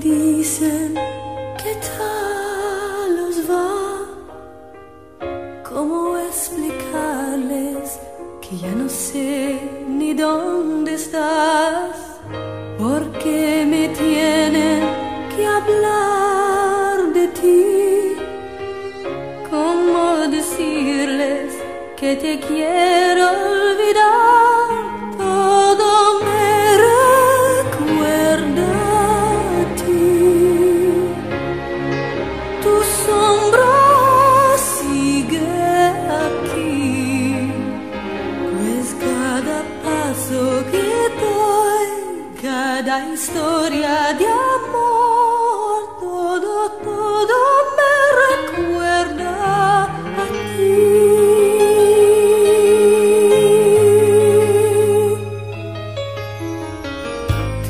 dicen qué tal os va. ¿Cómo explicarles que ya no sé ni dónde estás? Porque me tienen que hablar de ti. ¿Cómo decirles que te quiero olvidar? Todo me recuerda a ti. Tu sombra sigue aquí, pues cada paso que doy, cada historia de amor, todo me recuerda a ti.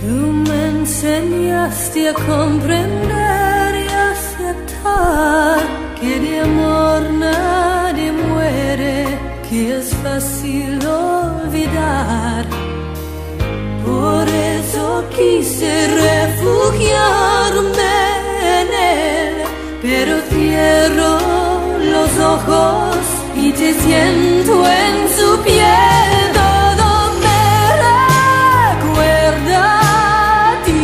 Tú me enseñaste a comprender y aceptar que de amor nadie muere, que es fácil olvidar. Por eso quise refugiarme en él, pero cierro los ojos y te siento en su piel. Todo me recuerda a ti.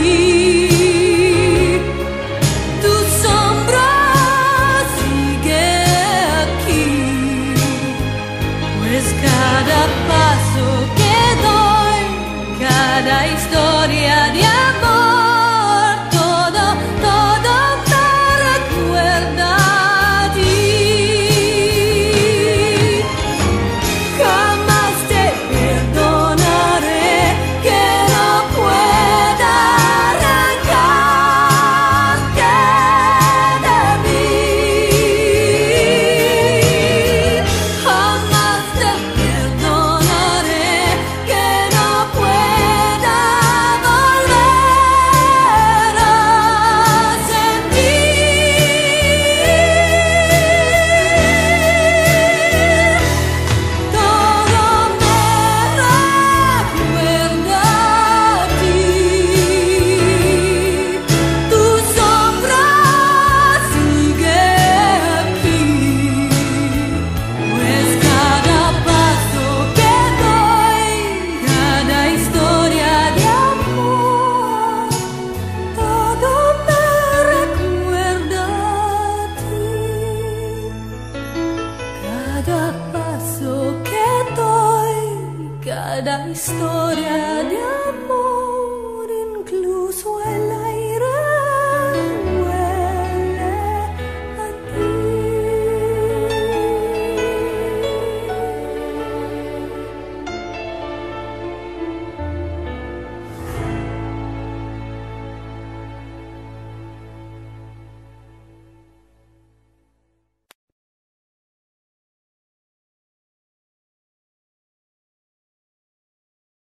Tu sombra sigue aquí, pues cada paso que doy, cada historia de amor, todo me recuerda a ti. Jamás te perdonaré que no pueda arrancarte de mí. Jamás te perdonaré que no pueda volver a sentir. Todo me recuerda a ti. Tu sombra sigue aquí, pues cada paso que doy, cada historia de amor, todo me recuerda a ti. Cada paso que doy, cada historia de amor.